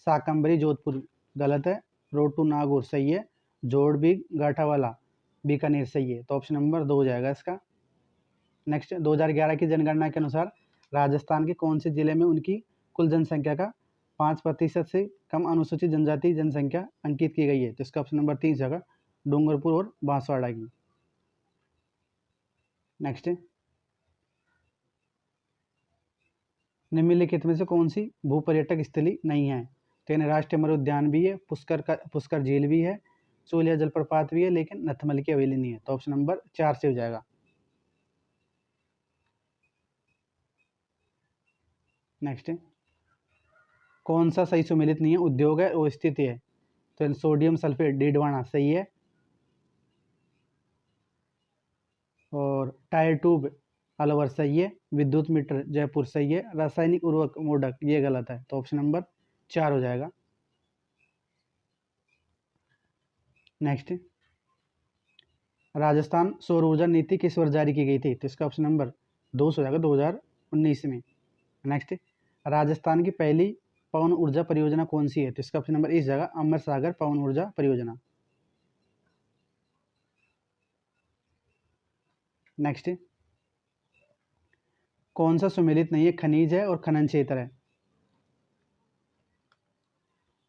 साकंबरी जोधपुर गलत है। रोड टू नागौर सही है। जोड़बीग गाठावाला बीकानेर सही है। तो ऑप्शन नंबर 2 हो जाएगा इसका। नेक्स्ट, 2011 की जनगणना के अनुसार राजस्थान के कौन से जिले में उनकी कुल जनसंख्या का 5% से कम अनुसूचित जनजाति जनसंख्या अंकित की गई है? तो इसका ऑप्शन नंबर 3 जगह डूंगरपुर और बांसवाड़ा की। नेक्स्ट, निम्नलिखित में से कौन सी भू पर्यटक स्थली नहीं है? तो यानी राष्ट्रीय मृग उद्यान भी है, पुष्कर झील भी है, चोलिया जलप्रपात भी है, लेकिन नथमल की हवेली नहीं है। तो ऑप्शन नंबर 4 से हो जाएगा। नेक्स्ट, कौन सा सही सुमेलित नहीं है? उद्योग है और स्थिति है। तो सोडियम सल्फेट डीडवाना सही है। और टायर ट्यूब अलवर सही है। विद्युत मीटर जयपुर सही है। रासायनिक उर्वरक मोडक ये गलत है। तो ऑप्शन नंबर 4 हो जाएगा। नेक्स्ट, राजस्थान सौर ऊर्जा नीति किस वर्ष जारी की गई थी? तो इसका ऑप्शन नंबर 2 हो जाएगा, 2019 में। नेक्स्ट, राजस्थान की पहली पवन ऊर्जा परियोजना कौन सी है? तो इसका ऑप्शन नंबर इस जगह अमर सागर पवन ऊर्जा परियोजना। नेक्स्ट, कौन सा सुमेलित नहीं है? खनिज है और खनन क्षेत्र है।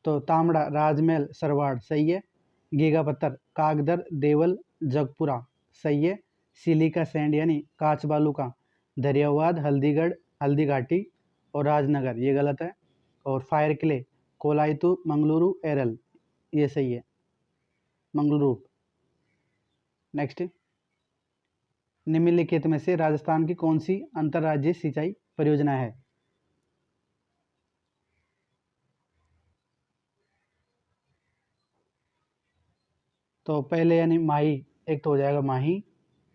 तो तांबड़ा राजमहल सरवाड़ सही है। गीगा पत्थर कागदर देवल जगपुरा सही है। सिलिका सैंड यानी काच बालू का दरियावाद हल्दीगढ़ हल्दी घाटी और राजनगर ये गलत है। और फायर क्ले कोलायतु मंगलुरु एरल ये सही है, मंगलुरु। नेक्स्ट, निम्नलिखित में से राजस्थान की कौन सी अंतर्राज्यीय सिंचाई परियोजना है? तो पहले यानी माही एक तो हो जाएगा, माही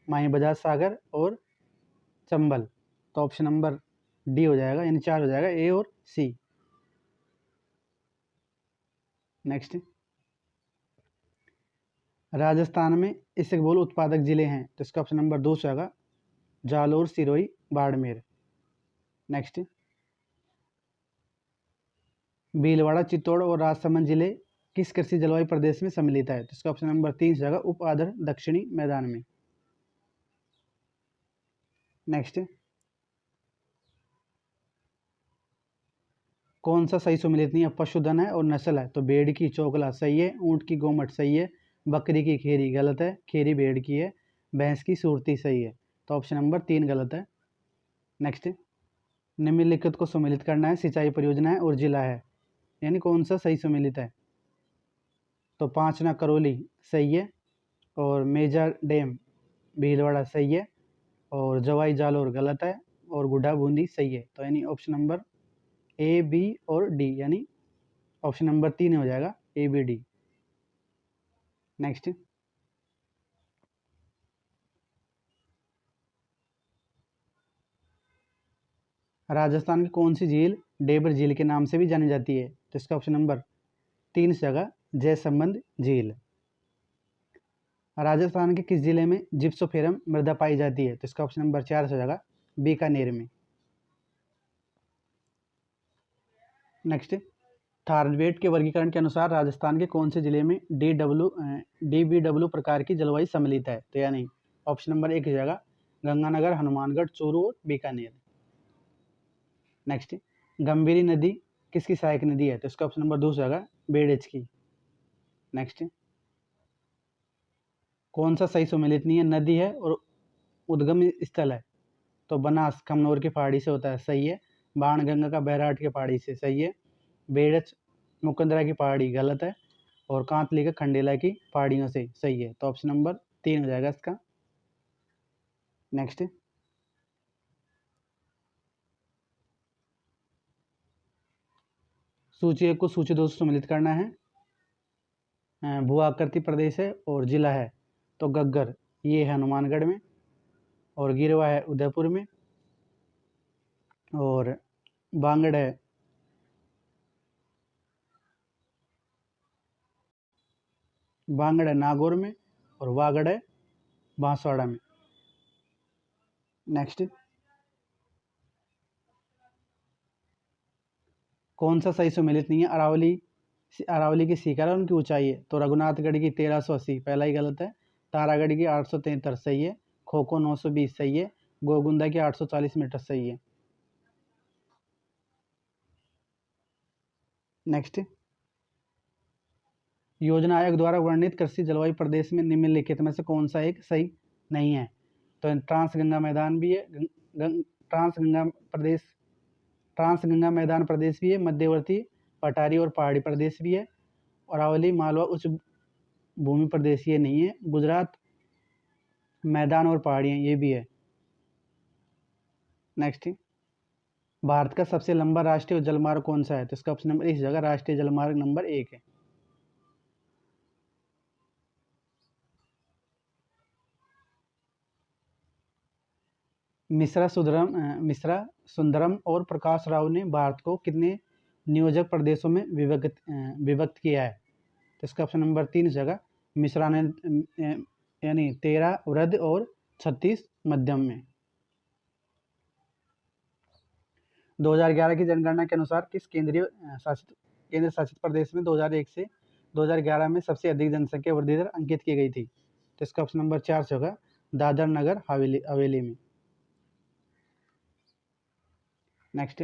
माही बजाज सागर और चंबल। तो ऑप्शन नंबर डी हो जाएगा, यानी 4 हो जाएगा, ए और सी। नेक्स्ट, राजस्थान में इसबगोल उत्पादक जिले हैं। तो इसका ऑप्शन नंबर 2 हो जाएगा, जालोर सिरोही बाड़मेर। नेक्स्ट, भीलवाड़ा चित्तौड़ और राजसमंद जिले किस कृषि जलवायु प्रदेश में सम्मिलित है? तो इसका ऑप्शन नंबर 3 हो जाएगा, उप आदर दक्षिणी मैदान में। नेक्स्ट, कौन सा सही सुमेलित नहीं है? पशुधन है और नस्ल है। तो भेड़ की चोकला सही है। ऊंट की गोमट सही है। बकरी की खेरी गलत है, खेरी भेड़ की है। भैंस की सुरती सही है। तो ऑप्शन नंबर 3 गलत है। नेक्स्ट, निम्नलिखित को सुमेलित करना है। सिंचाई परियोजना है और जिला है, यानी कौन सा सही सुमेलित है? तो पांचना करौली सही है। और मेजा डैम भीलवाड़ा सही है। और जवाई जालोर गलत है। और गुड्डा बूंदी सही है। तो यानी ऑप्शन नंबर ए बी और डी, यानी ऑप्शन नंबर 3 हो जाएगा, A B D. Next, Rajasthan की कौन सी झील डेबर झील के नाम से भी जानी जाती है? तो इसका ऑप्शन नंबर 3 जगह जयसंबंध झील। राजस्थान के किस जिले में जिप्सोफेरम मृदा पाई जाती है? तो इसका ऑप्शन नंबर 4 हो जाएगा, बीकानेर में। नेक्स्ट, थारवेट के वर्गीकरण के अनुसार राजस्थान के कौन से जिले में DBW प्रकार की जलवायु सम्मिलित है? तो यानी ऑप्शन नंबर 1 हो जाएगा, गंगानगर हनुमानगढ़ चूरू और बीकानेर। नेक्स्ट, गंभीरी नदी किसकी सहायक नदी है? तो इसका ऑप्शन नंबर 2 हो जाएगा, बेड़ज की। नेक्स्ट, कौन सा सही सुमेलित नहीं है? नदी है और उद्गम स्थल है। तो बनास कमनौर की पहाड़ी से होता है सही है। बाणगंगा का बैराट की पहाड़ी से सही है। बेड़च मुकंदरा की पहाड़ी गलत है। और कांतली का खंडेला की पहाड़ियों से सही है। तो ऑप्शन नंबर 3 हो जाएगा इसका। नेक्स्ट, सूची 1 को सूची 2 से सम्मिलित करना है। भू आकृति प्रदेश है और जिला है। तो गग्गर ये है हनुमानगढ़ में। और गिरवा है उदयपुर में। और बांगड़ है बांगड़ है नागौर में और वागड़ है बांसवाड़ा में। नेक्स्ट, कौन सा सही सुमेलित नहीं है? अरावली की शिखर है, उनकी ऊंचाई है। तो रघुनाथगढ़ की 1380, पहला ही गलत है। तारागढ़ की 873 सही है। खोखो 920 सही है। गोगुंदा की 840 मीटर सही है। नेक्स्ट, योजना आयोग द्वारा वर्णित कृषि जलवायु प्रदेश में निम्नलिखित में से कौन सा एक सही नहीं है? तो ट्रांस गंगा मैदान भी है, ट्रांस गंगा मैदान प्रदेश भी है, मध्यवर्ती पठारी और पहाड़ी प्रदेश भी है, अरावली मालवा उच्च भूमि प्रदेश ये नहीं है, गुजरात मैदान और पहाड़ियाँ ये भी है। नेक्स्ट, भारत का सबसे लंबा राष्ट्रीय जलमार्ग कौन सा है? तो इसका ऑप्शन नंबर इस जगह राष्ट्रीय जलमार्ग नंबर 1 है। मिश्रा सुंदरम और प्रकाश राव ने भारत को कितने नियोजक प्रदेशों में विभक्त किया है? तो इसका ऑप्शन नंबर 3 जगह मिश्रा ने यानी 13 वृद्ध और 36 मध्यम में। 2011 की जनगणना के अनुसार किस केंद्र शासित प्रदेश में 2001 से 2011 में सबसे अधिक जनसंख्या वृद्धि दर अंकित की गई थी? तो इसका ऑप्शन नंबर 4 जगह दादर नगर हवेली में। नेक्स्ट,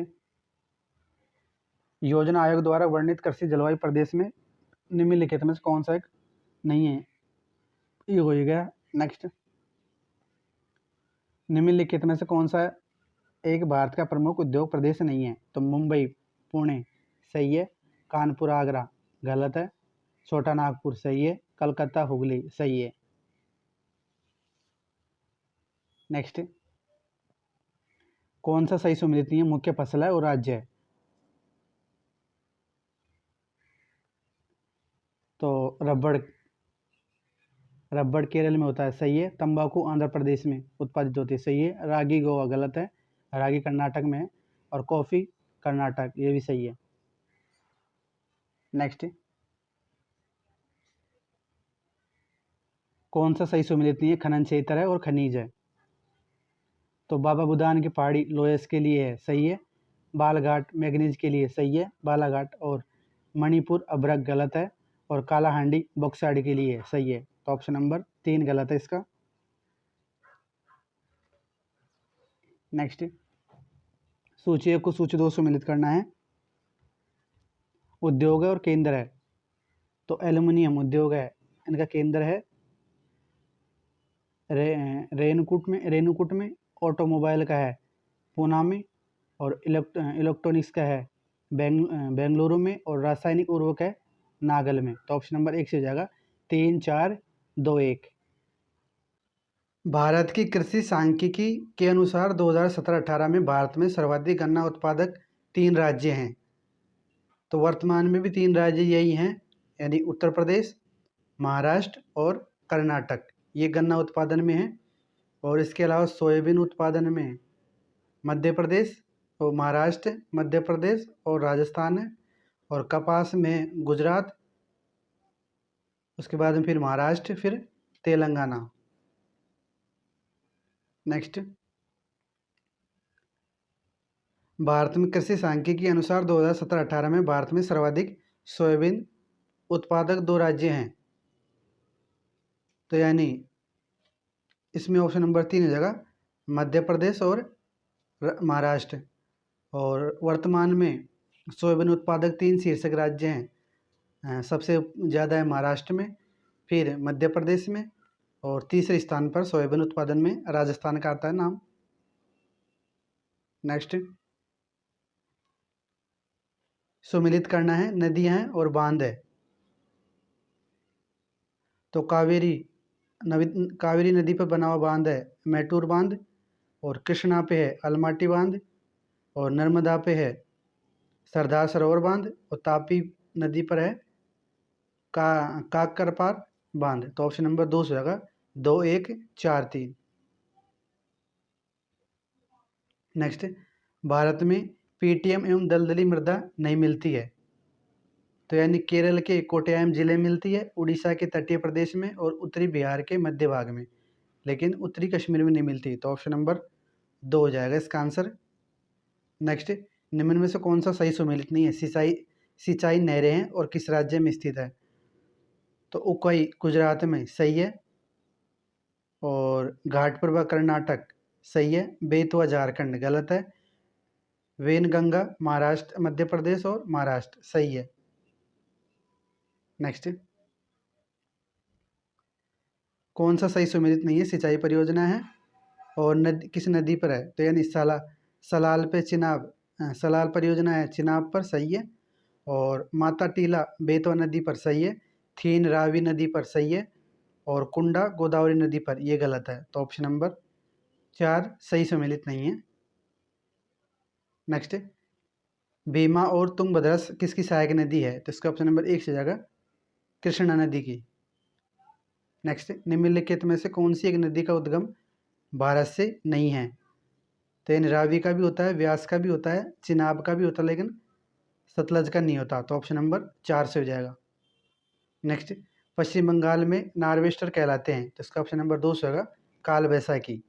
योजना आयोग द्वारा वर्णित कृषि जलवायु प्रदेश में निम्नलिखित में से कौन सा एक नहीं है? ये हो गया। नेक्स्ट, निम्नलिखित में से कौन सा एक भारत का प्रमुख उद्योग प्रदेश नहीं है? तो मुंबई पुणे सही है। कानपुर आगरा गलत है। छोटा नागपुर सही है। कलकत्ता हुगली सही है। नेक्स्ट, कौन सा सही सुमेलित नहीं है? मुख्य फसल है और राज्य है। तो रबड़ केरल में होता है सही है। तंबाकू आंध्र प्रदेश में उत्पादित होती है सही है। रागी गोवा गलत है। रागी कर्नाटक में है। और कॉफ़ी कर्नाटक ये भी सही है। नेक्स्ट, कौन सा सही सुमेलित नहीं है? खनन क्षेत्र है और खनिज है। तो बाबा बुदान की पहाड़ी लोयस के लिए है सही है। बालघाट मैग्नीज के लिए सही है। बालाघाट और मणिपुर अभ्रक गलत है। और कालाहांडी बॉक्साइड के लिए सही है। तो ऑप्शन नंबर 3 गलत है इसका। नेक्स्ट, सूची 1 को सूची 2 से मिलित करना है। उद्योग है और केंद्र है। तो एल्युमिनियम उद्योग है, इनका केंद्र है रेणुकूट में। ऑटोमोबाइल का है पूना में। और इलेक्ट्रॉनिक्स का है बेंगलुरु में। और रासायनिक उर्वरक है नागल में। तो ऑप्शन नंबर 1 से जाएगा 3 4 2 1। भारत की कृषि सांख्यिकी के अनुसार 2017-18 में भारत में सर्वाधिक गन्ना उत्पादक 3 राज्य हैं। तो वर्तमान में भी 3 राज्य यही हैं, यानी उत्तर प्रदेश, महाराष्ट्र और कर्नाटक, ये गन्ना उत्पादन में है। और इसके अलावा सोयाबीन उत्पादन में मध्य प्रदेश और महाराष्ट्र, मध्य प्रदेश और राजस्थान है। और कपास में गुजरात, उसके बाद में फिर महाराष्ट्र, फिर तेलंगाना। नेक्स्ट, भारत में कृषि सांख्यिकी के अनुसार 2017-18 में भारत में सर्वाधिक सोयाबीन उत्पादक 2 राज्य हैं। तो यानी इसमें ऑप्शन नंबर 3 हो जाएगा मध्य प्रदेश और महाराष्ट्र। और वर्तमान में सोयाबीन उत्पादक 3 शीर्षक राज्य हैं। सबसे ज़्यादा है महाराष्ट्र में, फिर मध्य प्रदेश में, और तीसरे स्थान पर सोयाबीन उत्पादन में राजस्थान का आता है नाम। नेक्स्ट, सुमिलित करना है नदियाँ हैं और बांध है। तो कावेरी नदी पर बना हुआ बांध है मैटूर बांध। और कृष्णा पे है अलमाटी बांध। और नर्मदा पे है सरदार सरोवर बांध। और तापी नदी पर है काकरपार बांध। तो ऑप्शन नंबर 2 से होगा 2 1 4 3। नेक्स्ट, भारत में पीटीएम एवं दलदली मृदा नहीं मिलती है। तो यानी केरल के कोट्टायम जिले में मिलती है, उड़ीसा के तटीय प्रदेश में और उत्तरी बिहार के मध्य भाग में, लेकिन उत्तरी कश्मीर में नहीं मिलती। तो ऑप्शन नंबर 2 हो जाएगा इसका आंसर। नेक्स्ट, निम्न में से कौन सा सही सुमेलित नहीं है? सिंचाई नहरें हैं और किस राज्य में स्थित है? तो उकई गुजरात में सही है, और घाटप्रभा कर्नाटक सही है, बेतवा झारखंड गलत है, वेनगंगा महाराष्ट्र, मध्य प्रदेश और महाराष्ट्र सही है। नेक्स्ट, कौन सा सही सुमेलित नहीं है? सिंचाई परियोजना है और नदी किस नदी पर है? तो यानी सलाल पे चिनाब, सलाल परियोजना है चिनाब पर सही है, और माता टीला बेतवा नदी पर सही है, थीन रावी नदी पर सही है, और कुंडा गोदावरी नदी पर, ये गलत है। तो ऑप्शन नंबर 4 सही सम्मिलित नहीं है। नेक्स्ट, भीमा और तुंगभद्रा किसकी सहायक नदी है? तो इसका ऑप्शन नंबर 1 से जाएगा कृष्णा नदी की। नेक्स्ट, निम्नलिखित में से कौन सी एक नदी का उद्गम भारत से नहीं है? तो यानी रावी का भी होता है, व्यास का भी होता है, चिनाब का भी होता है, लेकिन सतलज का नहीं होता। तो ऑप्शन नंबर 4 से हो जाएगा। नेक्स्ट, पश्चिम बंगाल में नार्वेस्टर कहलाते हैं, तो इसका ऑप्शन नंबर 2 से होगा काल बैसाखी।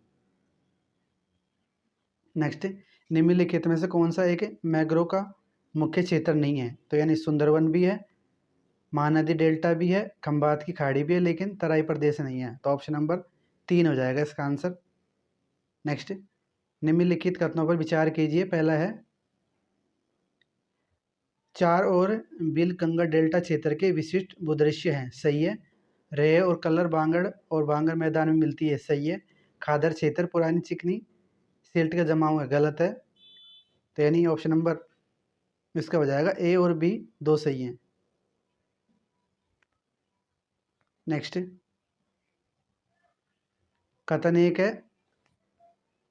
नेक्स्ट, निम्नलिखित में से कौन सा एक मैग्रो का मुख्य क्षेत्र नहीं है? तो यानी सुंदरवन भी है, महानदी डेल्टा भी है, खंबात की खाड़ी भी है, लेकिन तराई प्रदेश नहीं है। तो ऑप्शन नंबर 3 हो जाएगा इसका आंसर। नेक्स्ट, निम्नलिखित कथनों पर विचार कीजिए। पहला है, चार और बिल गंगा डेल्टा क्षेत्र के विशिष्ट भूदृश्य हैं, सही है। रेह और कलर बांगड़ और बांगड़ मैदान में मिलती है, सही है। खादर क्षेत्र पुरानी चिकनी सिल्ट का जमाव है, गलत है। तो यानी ऑप्शन नंबर इसका हो जाएगा ए और बी, 2 सही हैं। नेक्स्ट, कथन 1 है,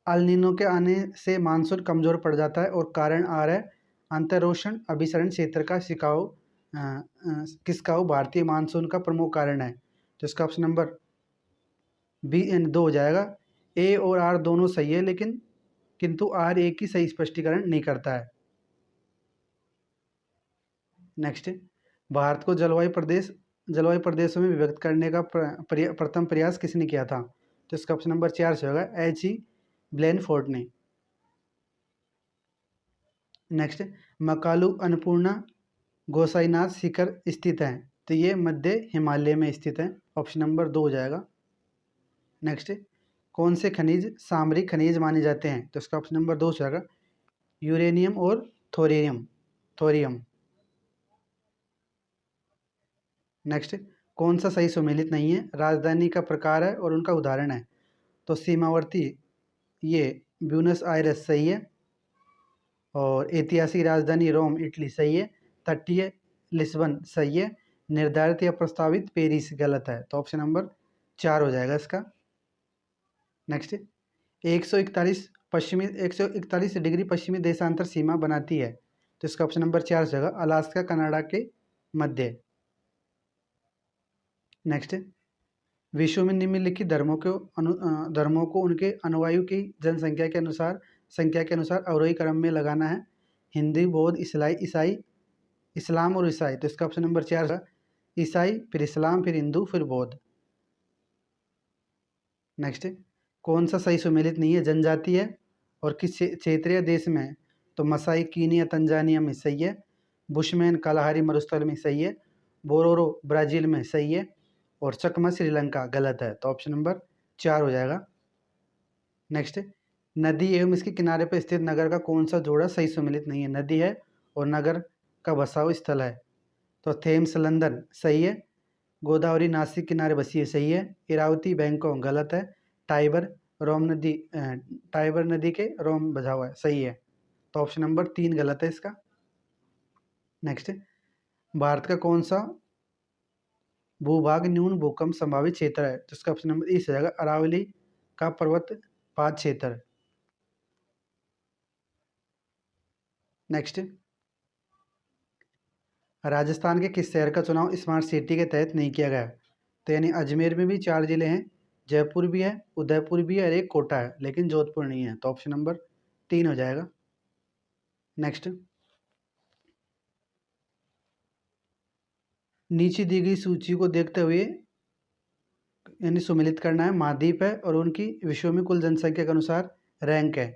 अल नीनो के आने से मानसून कमजोर पड़ जाता है और कारण आ रहा है अंतरोषण अभिसरण क्षेत्र का खिसकाव भारतीय मानसून का प्रमुख कारण है। तो इसका ऑप्शन नंबर बी एन 2 हो जाएगा। ए और आर दोनों सही है, लेकिन किंतु आर एक ही सही स्पष्टीकरण नहीं करता है। नेक्स्ट, भारत को जलवायु प्रदेशों में विभक्त करने का प्रथम प्रयास किसने किया था? तो इसका ऑप्शन नंबर 4 से होगा H.E. ब्लेनफोर्ड ने। नेक्स्ट, मकालू अन्नपूर्णा गोसाईनाथ शिखर स्थित है, तो ये मध्य हिमालय में स्थित है। ऑप्शन नंबर 2 हो जाएगा। नेक्स्ट, कौन से खनिज सामरिक खनिज माने जाते हैं? तो इसका ऑप्शन नंबर 2 से होगा यूरेनियम और थोरियम। नेक्स्ट, कौन सा सही सुमेलित नहीं है? राजधानी का प्रकार है और उनका उदाहरण है। तो सीमावर्ती ये ब्यूनस आयरस सही है, और ऐतिहासिक राजधानी रोम इटली सही है, तटीय लिस्बन सही है, निर्धारित या प्रस्तावित पेरिस गलत है। तो ऑप्शन नंबर 4 हो जाएगा इसका। नेक्स्ट, 141 डिग्री पश्चिमी देशांतर सीमा बनाती है, तो इसका ऑप्शन नंबर 4 हो जाएगा अलास्का कनाडा के मध्य। नेक्स्ट, विश्व में निम्नलिखित धर्मों को उनके अनुयायियों की जनसंख्या के अनुसार अवरोही क्रम में लगाना है। हिंदू, बौद्ध, इस्लाम और ईसाई। तो इसका ऑप्शन नंबर 4 है ईसाई, फिर इस्लाम, फिर हिंदू, फिर बौद्ध। नेक्स्ट, कौन सा सही सुमेलित नहीं है? जनजाति है और किस क्षेत्रीय देश में है? तो मसाई कीनिया तंजानिया में सही है, बुशमैन कालाहारी मरुस्थल में सही है, बोरोरो ब्राज़ील में सही है, और चकमा श्रीलंका गलत है। तो ऑप्शन नंबर 4 हो जाएगा। नेक्स्ट, नदी एवं इसके किनारे पर स्थित नगर का कौन सा जोड़ा सही सुमेलित नहीं है? नदी है और नगर का बसाव स्थल है, तो थेम्स लंदन सही है, गोदावरी नासिक किनारे बसी है सही है, इरावती बैंकॉक गलत है, टाइबर नदी के रोम बजा हुआ है सही है। तो ऑप्शन नंबर 3 गलत है इसका। नेक्स्ट, भारत का कौन सा भूभाग न्यून भूकंप संभावित क्षेत्र है? तो इसका ऑप्शन नंबर ए से जाएगा अरावली का पर्वतपात क्षेत्र। नेक्स्ट, राजस्थान के किस शहर का चुनाव स्मार्ट सिटी के तहत नहीं किया गया? तो यानी अजमेर में भी 4 जिले हैं, जयपुर भी है, उदयपुर भी है और एक कोटा है, लेकिन जोधपुर नहीं है। तो ऑप्शन नंबर 3 हो जाएगा। नेक्स्ट, नीचे दी गई सूची को देखते हुए यानी सुमेलित करना है। महाद्वीप है और उनकी विश्व में कुल जनसंख्या के अनुसार रैंक है।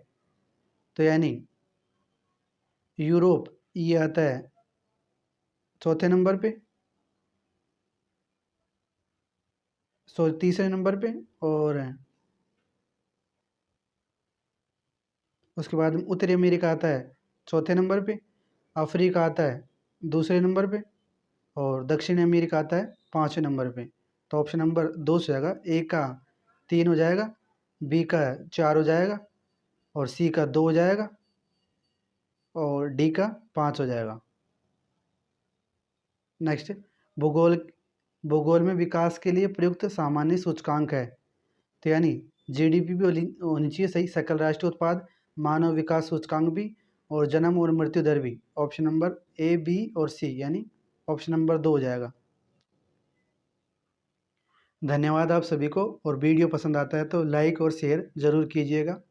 तो यानी यूरोप ये आता है चौथे नंबर पे, तीसरे नंबर पे, और उसके बाद उत्तरी अमेरिका आता है चौथे नंबर पे, अफ्रीका आता है दूसरे नंबर पे, और दक्षिण अमेरिका आता है पाँचवें नंबर पे। तो ऑप्शन नंबर 2 से जाएगा, ए का 3 हो जाएगा, बी का 4 हो जाएगा, और सी का 2 हो जाएगा, और डी का 5 हो जाएगा। नेक्स्ट, भूगोल भूगोल में विकास के लिए प्रयुक्त सामान्य सूचकांक है। तो यानी जीडीपी भी होनी चाहिए सही, सकल राष्ट्रीय उत्पाद, मानव विकास सूचकांक भी, और जन्म और मृत्यु दर भी। ऑप्शन नंबर ए, बी और सी, यानी ऑप्शन नंबर 2 हो जाएगा। धन्यवाद आप सभी को, और वीडियो पसंद आता है तो लाइक और शेयर ज़रूर कीजिएगा।